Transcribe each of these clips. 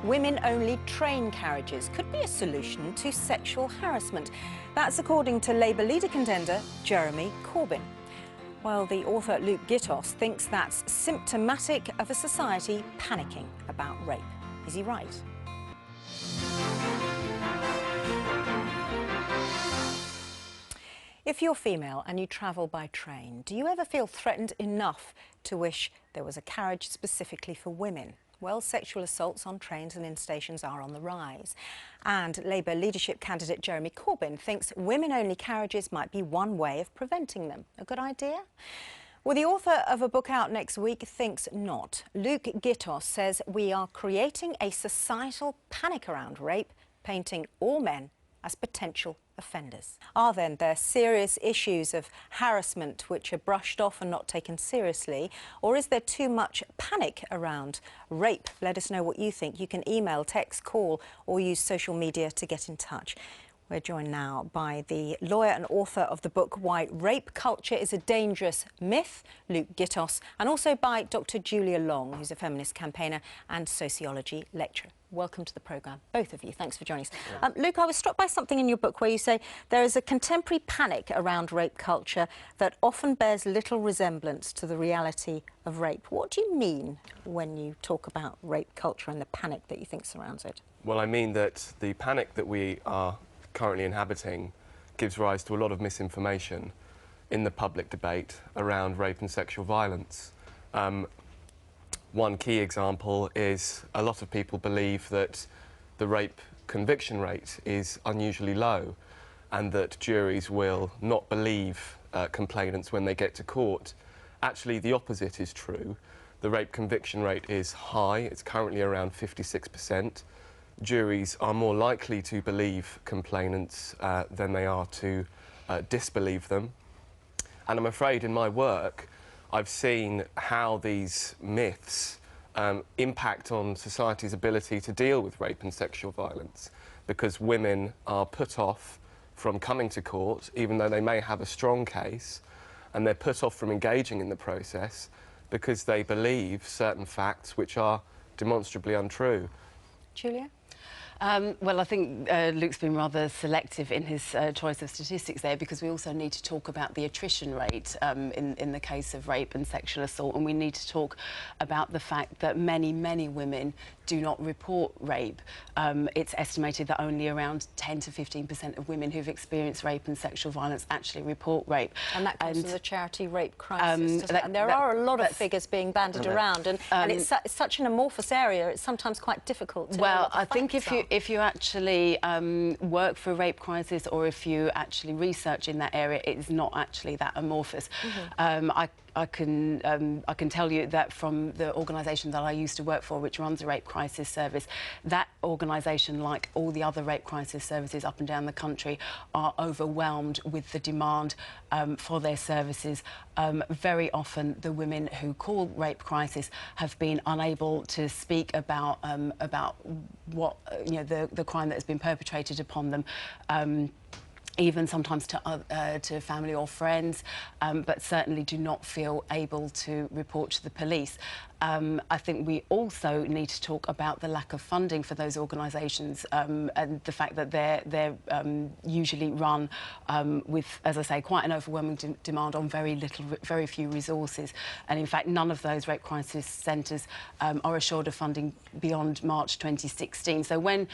Women-only train carriages could be a solution to sexual harassment. That's according to Labour leader contender Jeremy Corbyn. While the author Luke Gittos thinks that's symptomatic of a society panicking about rape. Is he right? If you're female and you travel by train, do you ever feel threatened enough to wish there was a carriage specifically for women? Well, sexual assaults on trains and in stations are on the rise. And Labour leadership candidate Jeremy Corbyn thinks women-only carriages might be one way of preventing them. A good idea? Well, the author of a book out next week thinks not. Luke Gittos says we are creating a societal panic around rape, painting all men as potential offenders. Are then there serious issues of harassment which are brushed off and not taken seriously? Or is there too much panic around rape? Let us know what you think. You can email, text, call or use social media to get in touch. We're joined now by the lawyer and author of the book Why Rape Culture is a Dangerous Myth, Luke Gittos, and also by Dr. Julia Long, who's a feminist campaigner and sociology lecturer. Welcome to the programme, both of you. Thanks for joining us. Luke, I was struck by something in your book where you say there is a contemporary panic around rape culture that often bears little resemblance to the reality of rape. What do you mean when you talk about rape culture and the panic that you think surrounds it? Well, I mean that the panic that we are currently inhabiting gives rise to a lot of misinformation in the public debate around rape and sexual violence. One key example is a lot of people believe that the rape conviction rate is unusually low and that juries will not believe complainants when they get to court. Actually, the opposite is true. The rape conviction rate is high. It's currently around 56%. Juries are more likely to believe complainants than they are to disbelieve them. And I'm afraid in my work I've seen how these myths impact on society's ability to deal with rape and sexual violence, because women are put off from coming to court even though they may have a strong case, and they're put off from engaging in the process because they believe certain facts which are demonstrably untrue. Julia? Well, I think Luke's been rather selective in his choice of statistics there, because we also need to talk about the attrition rate in the case of rape and sexual assault, and we need to talk about the fact that many women do not report rape. It's estimated that only around 10 to 15% of women who've experienced rape and sexual violence actually report rape. And that comes from the charity rape crisis, doesn't it? And there are a lot of figures being bandied around, and it's such an amorphous area, it's sometimes quite difficult to know what the I think facts if you actually work for a rape crisis, or if you actually research in that area, it is not actually that amorphous. I can tell you that from the organisation that I used to work for, which runs a rape crisis service, that organisation, like all the other rape crisis services up and down the country, are overwhelmed with the demand for their services. Very often the women who call rape crisis have been unable to speak about what the crime that has been perpetrated upon them. Even sometimes to family or friends, but certainly do not feel able to report to the police. I think we also need to talk about the lack of funding for those organisations, and the fact that they're usually run with, as I say, quite an overwhelming demand on very few resources. And in fact, none of those rape crisis centres are assured of funding beyond March 2016. So when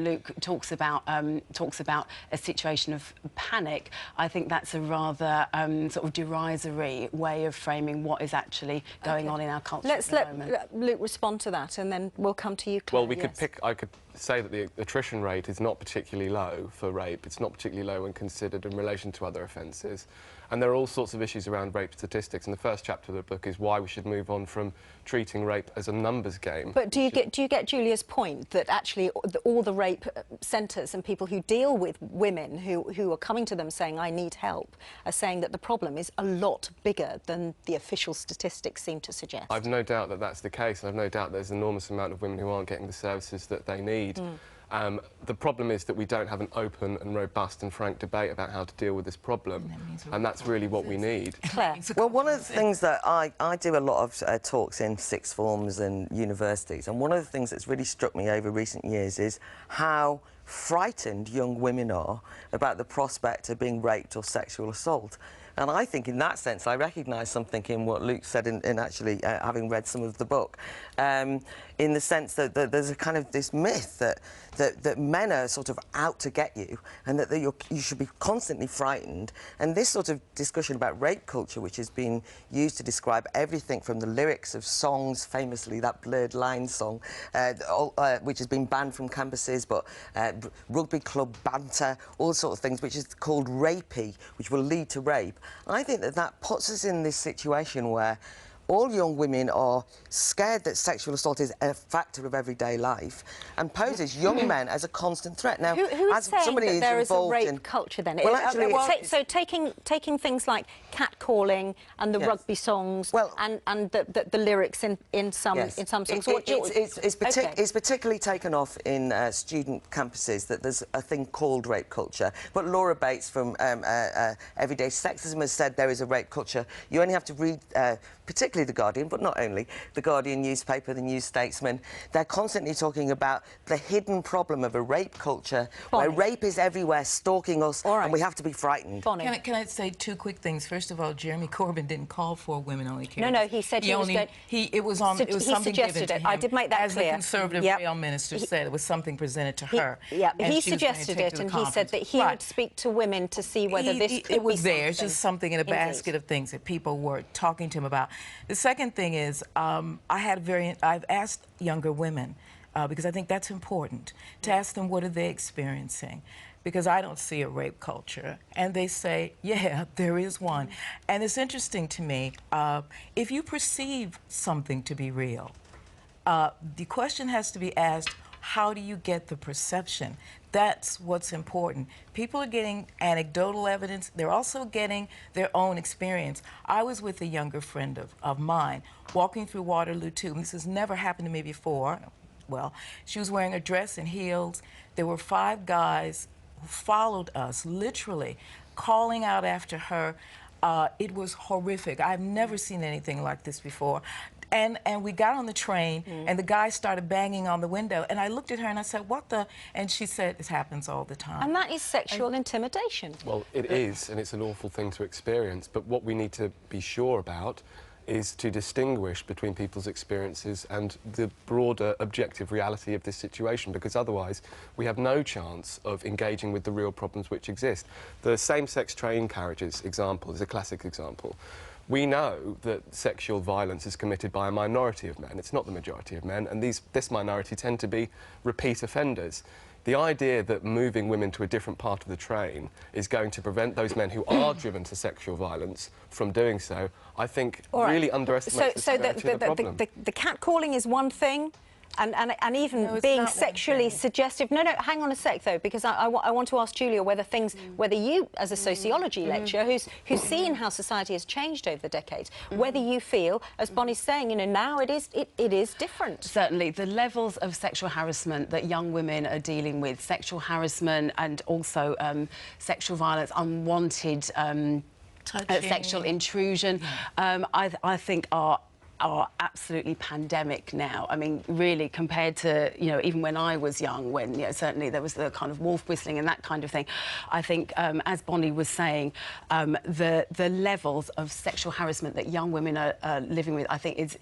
Luke talks about a situation of panic, I think that's a rather sort of derisory way of framing what is actually going on in our culture. Let's let Luke respond to that, and then we'll come to you, Claire. Well, I could say that the attrition rate is not particularly low for rape. It's not particularly low when considered in relation to other offences. And there are all sorts of issues around rape statistics, and the first chapter of the book is why we should move on from treating rape as a numbers game. But do you get Julia's point that actually all the rape centres and people who deal with women who are coming to them saying, I need help, are saying that the problem is a lot bigger than the official statistics seem to suggest? I've no doubt that that's the case, and I've no doubt there's an enormous amount of women who aren't getting the services that they need. The problem is that we don't have an open and robust and frank debate about how to deal with this problem, and that's really what we need. Claire. Well, one of the things that I do a lot of talks in sixth forms and universities, and one of the things that's really struck me over recent years is how frightened young women are about the prospect of being raped or sexual assault. And I think in that sense I recognise something in what Luke said in actually having read some of the book, in the sense that there's a kind of this myth that men are sort of out to get you, and that you should be constantly frightened. And this sort of discussion about rape culture, which has been used to describe everything from the lyrics of songs, famously that Blurred Lines song, which has been banned from campuses, but rugby club banter, all sorts of things, which is called rapey, which will lead to rape. I think that puts us in this situation where all young women are scared that sexual assault is a factor of everyday life and poses young men as a constant threat. Now, who is as saying somebody that there is a rape in culture then? Well, actually, so taking things like catcalling and the Yes. rugby songs, Well, and the lyrics in some yes. songs. It's particularly taken off in student campuses that there's a thing called rape culture. But Laura Bates from Everyday Sexism has said there is a rape culture. You only have to read particularly The Guardian, but not only, The Guardian newspaper, The New Statesman. They're constantly talking about the hidden problem of a rape culture, where rape is everywhere, stalking us, and we have to be frightened. Bonnie. Can I say two quick things? First of all, Jeremy Corbyn didn't call for women-only carriages. No, he said he was going... It was something suggested given it. to him. I did make that As clear. the Conservative rail minister said, it was something presented to her. He suggested it, and he said that he would speak to women to see whether this could be It was there. It's something. just something in a basket of things that people were talking to him about. The second thing is, I've asked younger women, because I think that's important, to ask them what are they experiencing. Because I don't see a rape culture. And they say, yeah, there is one. And it's interesting to me, if you perceive something to be real, the question has to be asked, how do you get the perception? That's what's important. People are getting anecdotal evidence. They're also getting their own experience. I was with a younger friend of mine walking through Waterloo Tube. This has never happened to me before. Well, she was wearing a dress and heels. There were 5 guys who followed us, literally, calling out after her. It was horrific. I've never seen anything like this before. And we got on the train, and the guy started banging on the window. And I looked at her and I said, what the? And she said, this happens all the time. And that is sexual intimidation. Well, it is, and it's an awful thing to experience. But what we need to be sure about is to distinguish between people's experiences and the broader objective reality of this situation, because otherwise we have no chance of engaging with the real problems which exist. The same-sex train carriages example is a classic example. We know that sexual violence is committed by a minority of men. It's not the majority of men, and this minority tend to be repeat offenders. The idea that moving women to a different part of the train is going to prevent those men who are driven to sexual violence from doing so, I think really underestimates the severity of the problem. The catcalling is one thing, and even being sexually suggestive. No, hang on a sec though, because I want to ask Julia whether you, as a sociology lecturer who's seen how society has changed over the decades, whether you feel, as Bonnie's saying, you know, now it is different. Certainly, the levels of sexual harassment that young women are dealing with, sexual harassment and also sexual violence, unwanted sexual intrusion, I think are absolutely pandemic now. I mean, really, compared to, you know, even when I was young, when, you know, certainly there was the kind of wolf whistling and that kind of thing. I think, as Bonnie was saying, the levels of sexual harassment that young women are living with, I think is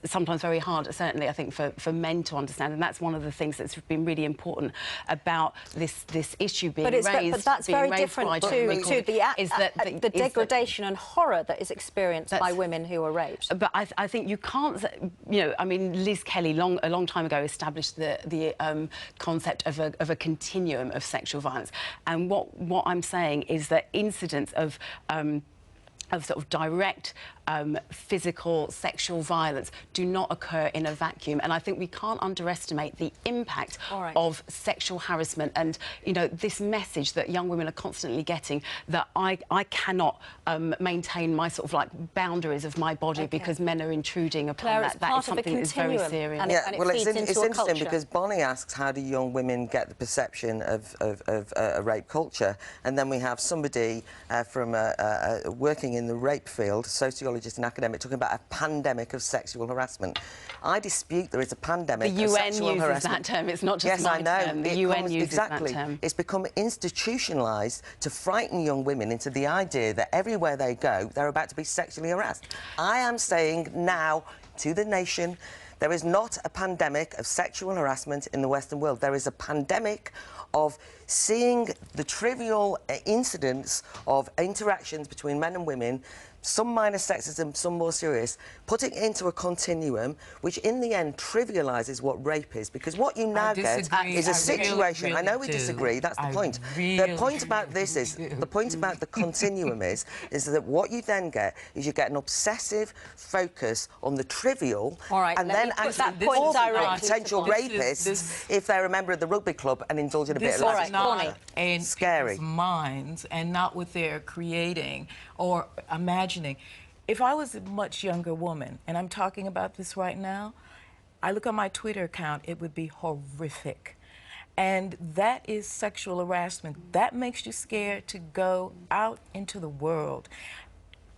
sometimes very hard, certainly, I think, for men to understand. And that's one of the things that's been really important about this issue being raised. But that's very different to the degradation and horror that is experienced by women who are raped. But I think you can't, you know, I mean, Liz Kelly a long time ago established the concept of a continuum of sexual violence, and what I'm saying is that incidents of sort of direct physical, sexual violence do not occur in a vacuum. And I think we can't underestimate the impact of sexual harassment and, you know, this message that young women are constantly getting that I cannot maintain my sort of like boundaries of my body because men are intruding upon Claire, that. That is something that is very serious. And yeah, it well, it's feeds into a interesting culture. because Bonnie asks, how do young women get the perception of a rape culture? And then we have somebody from working in the rape field, sociologist and academic, talking about a pandemic of sexual harassment. I dispute there is a pandemic the of UN sexual uses harassment. that term. It's not just yes, my I know. term. The UN uses exactly. that term. It's become institutionalised to frighten young women into the idea that everywhere they go, they're about to be sexually harassed. I am saying now to the nation, there is not a pandemic of sexual harassment in the Western world. There is a pandemic of seeing the trivial incidents of interactions between men and women, some minor sexism, some more serious, putting it into a continuum, which in the end trivialises what rape is. Because what you now get is a situation. Really I know we disagree. That's the point. The point about this is the point about the continuum is that what you then get is you get an obsessive focus on the trivial, and then actually all potential rapists if they're a member of the rugby club and indulge in a bit of This is not in scary people's minds and not what they're creating or imagining. If I was a much younger woman, and I'm talking about this right now, I look at my Twitter account, it would be horrific. And that is sexual harassment. That makes you scared to go out into the world.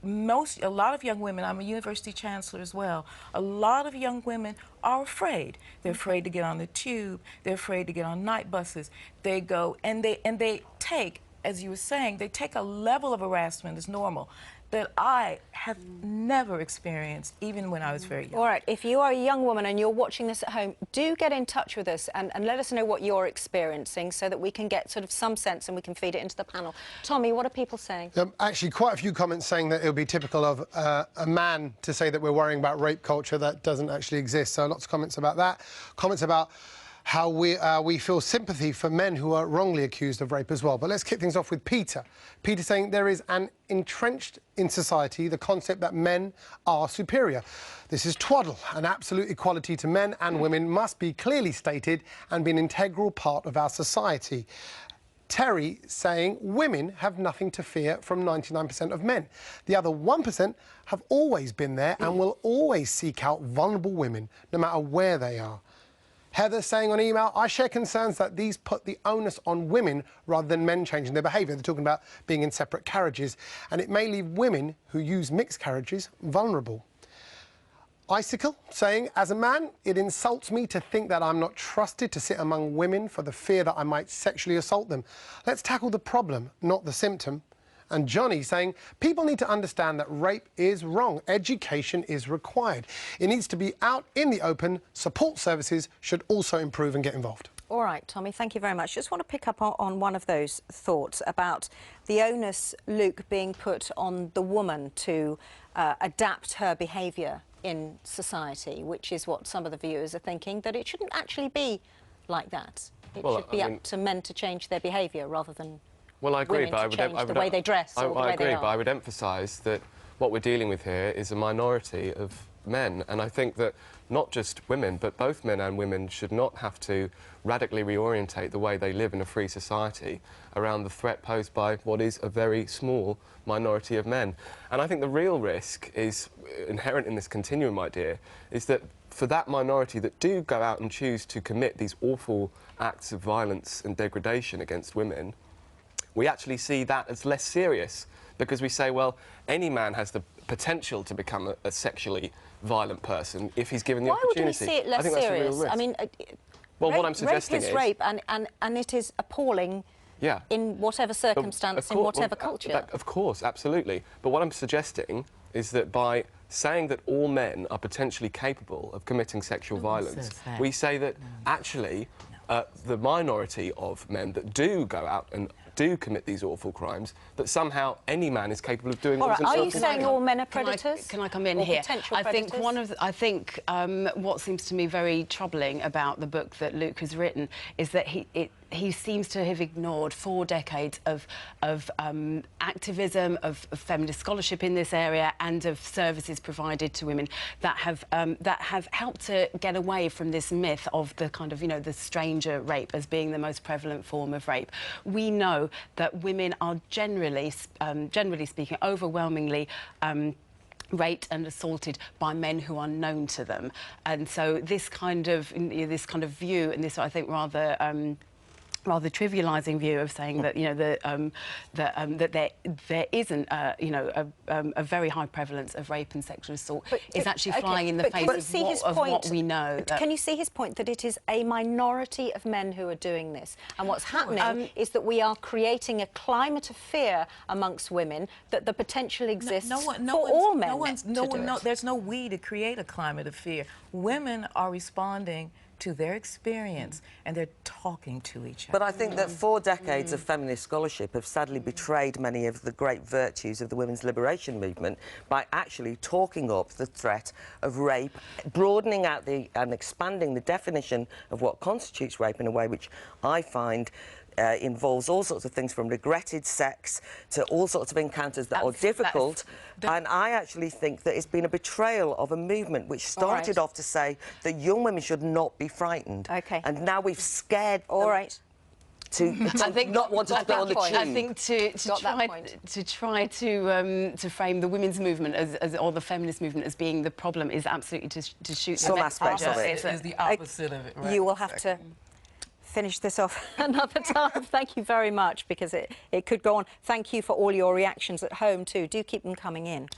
A lot of young women, I'm a university chancellor as well, a lot of young women are afraid. They're afraid to get on the tube, they're afraid to get on night buses. They go and they take, as you were saying, they take a level of harassment as normal that I have never experienced, even when I was very young. All right, if you are a young woman and you're watching this at home, do get in touch with us and let us know what you're experiencing so that we can get sort of some sense and we can feed it into the panel. Tommy, what are people saying? Actually, quite a few comments saying that it would be typical of a man to say that we're worrying about rape culture that doesn't actually exist. So lots of comments about that. Comments about how we feel sympathy for men who are wrongly accused of rape as well. But let's kick things off with Peter. Peter saying there is an entrenched in society the concept that men are superior. This is twaddle. An absolute equality to men and women must be clearly stated and be an integral part of our society. Terry saying women have nothing to fear from 99% of men. The other 1% have always been there and will always seek out vulnerable women, no matter where they are. Heather saying on email, I share concerns that these put the onus on women rather than men changing their behaviour. They're talking about being in separate carriages, and it may leave women who use mixed carriages vulnerable. Icicle saying, as a man, it insults me to think that I'm not trusted to sit among women for the fear that I might sexually assault them. Let's tackle the problem, not the symptom. And Johnny saying, people need to understand that rape is wrong. Education is required. It needs to be out in the open. Support services should also improve and get involved. All right, Tommy, thank you very much. Just want to pick up on one of those thoughts about the onus, Luke, being put on the woman to adapt her behaviour in society, which is what some of the viewers are thinking, that it shouldn't actually be like that. It should be up to men to change their behaviour rather than... Well, I agree, but the way they dress or the way they are. I agree, but I would emphasise that what we're dealing with here is a minority of men, and I think that not just women, but both men and women should not have to radically reorientate the way they live in a free society around the threat posed by what is a very small minority of men. And I think the real risk is inherent in this continuum idea, is that for that minority that do go out and choose to commit these awful acts of violence and degradation against women, we actually see that as less serious, because we say, well, any man has the potential to become a sexually violent person if he's given the opportunity. Why would we see it less serious? I mean, well, what I'm suggesting rape is rape, and it is appalling in whatever circumstance, in whatever culture. Of course, absolutely. But what I'm suggesting is that by saying that all men are potentially capable of committing sexual violence, we say that actually the minority of men that do go out and do commit these awful crimes, that somehow any man is capable of doing All what right, was are you saying all men are predators? Can I come in or here? Potential I think predators? what seems to me very troubling about the book that Luke has written is that he seems to have ignored 4 decades of activism, of feminist scholarship in this area, and of services provided to women that have helped to get away from this myth of the kind of, you know, the stranger rape as being the most prevalent form of rape. We know that women are generally speaking, overwhelmingly raped and assaulted by men who are known to them, and so this kind of view, and this, I think, rather trivialising view of saying that, you know, that there isn't a very high prevalence of rape and sexual assault is actually flying in the face of what we know. Can you see his point that it is a minority of men who are doing this, and what's happening is that we are creating a climate of fear amongst women that the potential exists for all men to do it. There's no we to create a climate of fear. Women are responding to their experience, and they're talking to each other. But I think that 4 decades of feminist scholarship have sadly betrayed many of the great virtues of the women's liberation movement by actually talking up the threat of rape, broadening out and expanding the definition of what constitutes rape in a way which I find involves all sorts of things, from regretted sex to all sorts of encounters that are difficult. And I actually think that it's been a betrayal of a movement which started off to say that young women should not be frightened. Okay. And now we've scared them to not want to go on the tube. I think to try to frame the women's movement or the feminist movement as being the problem is absolutely to shoot some aspects of it. It's the opposite of it. Right? You will have to finish this off another time. Thank you very much, because it could go on. Thank you for all your reactions at home too. Do keep them coming in.